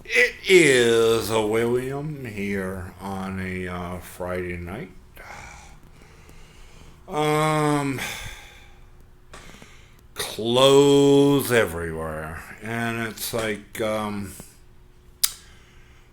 It is a William here on a Friday night. Um, Clothes everywhere, and it's like,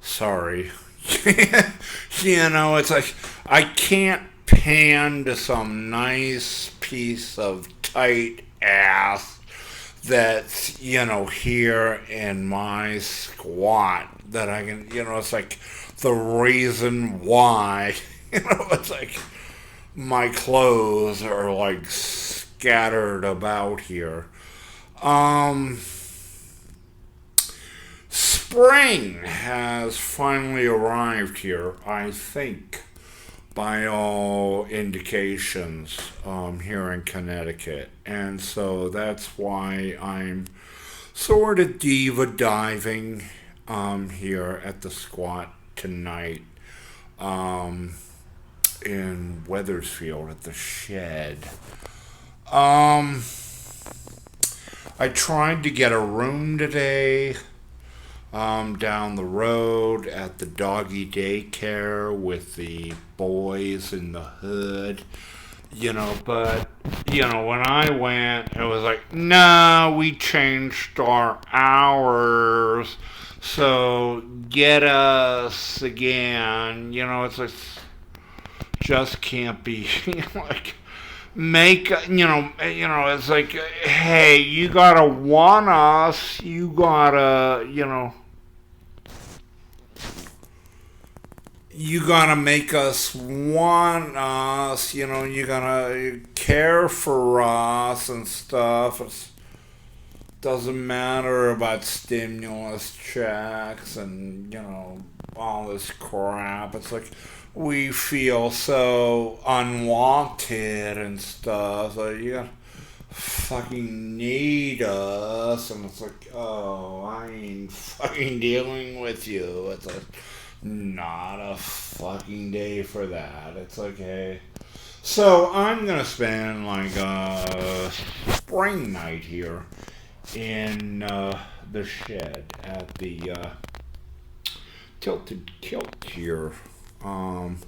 sorry, it's like I can't pan to some nice piece of tight ass that's here in my squat that I can it's like the reason why it's like my clothes are like scattered about here. um Spring has finally arrived here, I think, by all indications, here in Connecticut. And so that's why I'm sort of diva diving here at the squat tonight, um, in Wethersfield at the shed. Um, I tried to get a room today, down the road at the doggy daycare with the boys in the hood, but, when I went, it was like, no, we changed our hours, so get us again, it's like, just can't be, like, make, it's like, hey, you gotta want us, you gotta make us want us, you gotta care for us and stuff. It doesn't matter about stimulus checks and, all this crap. It's like we feel so unwanted and stuff. So you gotta fucking need us. And it's like, oh, I ain't fucking dealing with you. It's like, not a fucking day for that. It's like, hey. So I'm gonna spend like a spring night here in the shed at the Tilted Kilt here, um,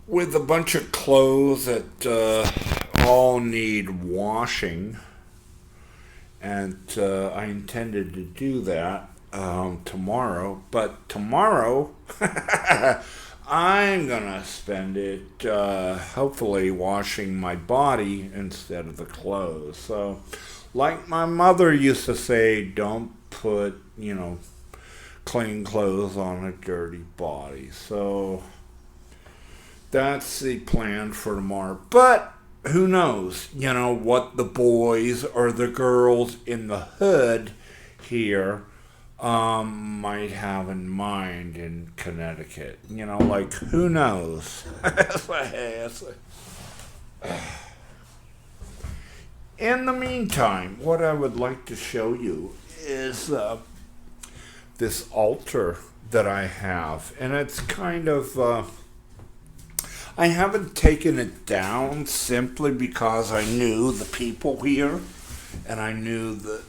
with a bunch of clothes that all need washing, and I intended to do that tomorrow. But tomorrow, I'm gonna spend it hopefully washing my body instead of the clothes. So, like my mother used to say, don't put, clean clothes on a dirty body. So, that's the plan for tomorrow. But who knows, what the boys or the girls in the hood here might have in mind in Connecticut. Like, who knows? In the meantime, what I would like to show you is this altar that I have. And it's kind of, I haven't taken it down simply because I knew the people here and I knew the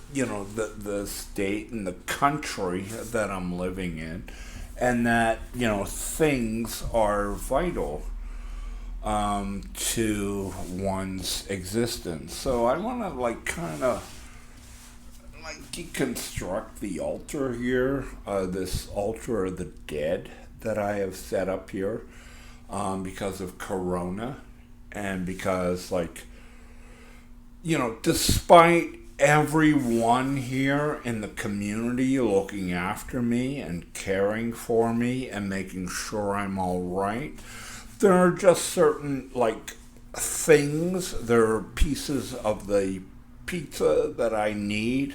state and the country that I'm living in, and that things are vital to one's existence. So I want to like kind of like deconstruct the altar here, this altar of the dead that I have set up here, because of Corona, and because, like, despite everyone here in the community looking after me and caring for me and making sure I'm all right, there are just certain, like, things, there are pieces of the pizza that I need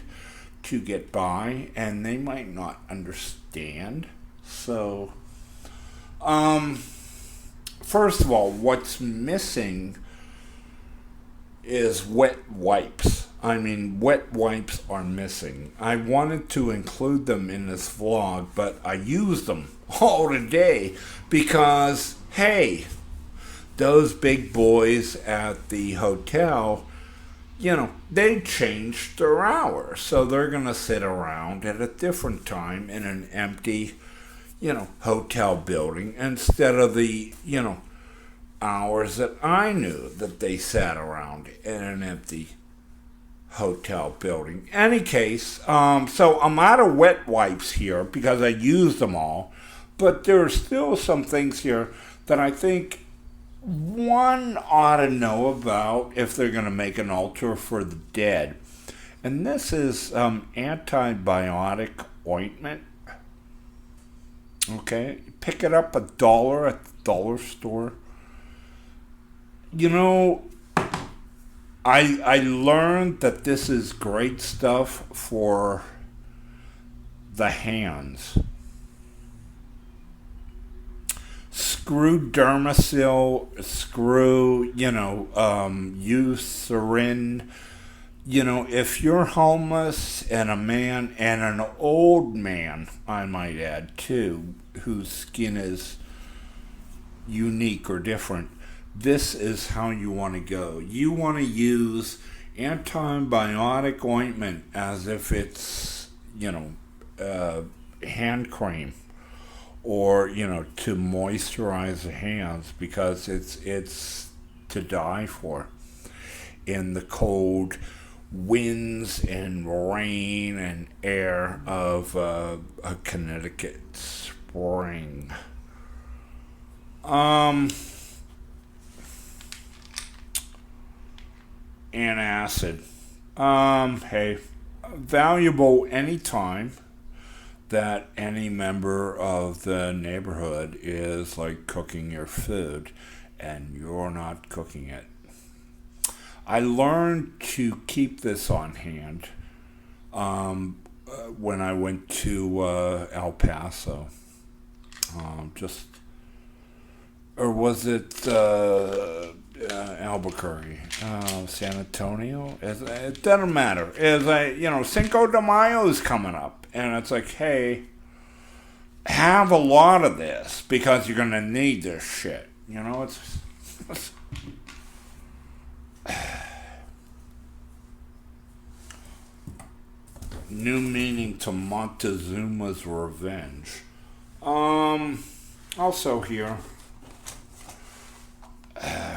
to get by, and they might not understand. So, first of all, what's missing is wet wipes. I mean, wet wipes are missing. I wanted to include them in this vlog, but I used them all today because, hey, those big boys at the hotel they changed their hours. So they're going to sit around at a different time in an empty, hotel building instead of the, hours that I knew that they sat around in an empty hotel building. Any case, so I'm out of wet wipes here because I used them all, but there are still some things here that I think one ought to know about if they're going to make an altar for the dead. And this is antibiotic ointment. Okay, pick it up $1 at the dollar store. I learned that this is great stuff for the hands. Screw Dermasil, screw, Eucerin. If you're homeless and a man, and an old man, I might add, too, whose skin is unique or different, this is how you want to go. You want to use antibiotic ointment as if it's, hand cream, or to moisturize the hands, because it's to die for in the cold winds and rain and air of a Connecticut spring. Antacid. Hey, valuable anytime that any member of the neighborhood is like cooking your food and you're not cooking it. I learned to keep this on hand when I went to El Paso. Or was it Albuquerque? San Antonio? It doesn't matter. Cinco de Mayo is coming up. And it's like, hey, have a lot of this because you're going to need this shit. It's new meaning to Montezuma's revenge. Also here,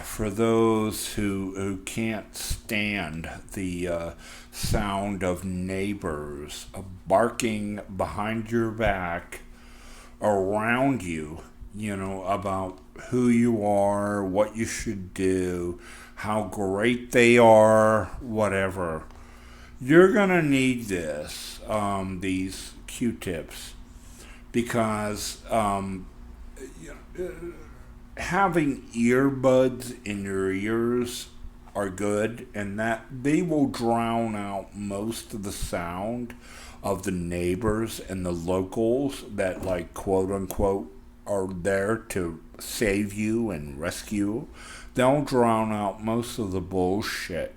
for those who can't stand the sound of neighbors barking behind your back around you, about who you are, what you should do, how great they are, whatever. You're going to need these Q-tips, because having earbuds in your ears are good, and that they will drown out most of the sound of the neighbors and the locals that, like, quote unquote, are there to save you and rescue. They'll drown out most of the bullshit.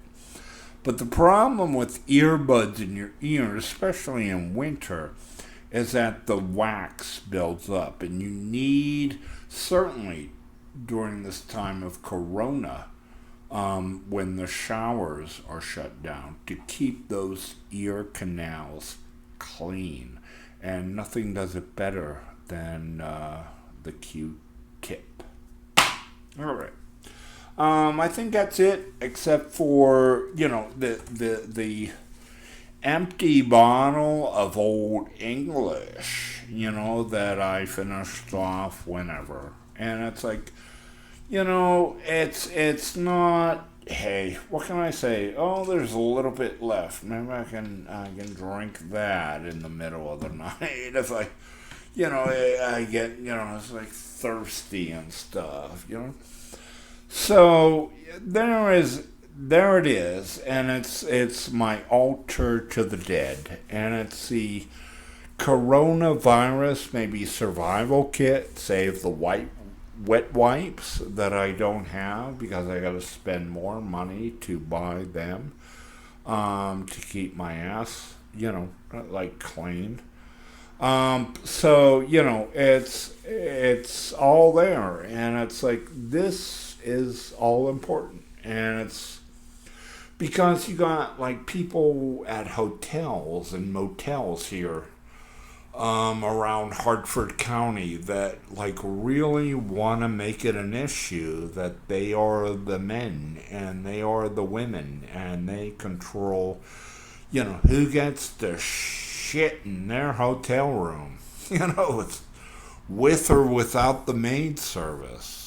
But the problem with earbuds in your ears, especially in winter, is that the wax builds up, and you need, certainly during this time of Corona, when the showers are shut down, to keep those ear canals clean. And nothing does it better than the Q-tip. All right. I think that's it, except for, the empty bottle of Old English, that I finished off whenever. And it's like, it's not, hey, what can I say? Oh, there's a little bit left. Maybe I can drink that in the middle of the night. It's like, I get, it's like thirsty and stuff, So there it is, and it's my altar to the dead, and it's the coronavirus, maybe survival kit, save the wet wipes that I don't have because I got to spend more money to buy them to keep my ass, clean. So it's all there, and it's like, this is all important, and it's Because you got like people at hotels and motels here around Hartford County that like really want to make it an issue that they are the men and they are the women and they control, who gets the shit in their hotel room. It's with or without the maid service.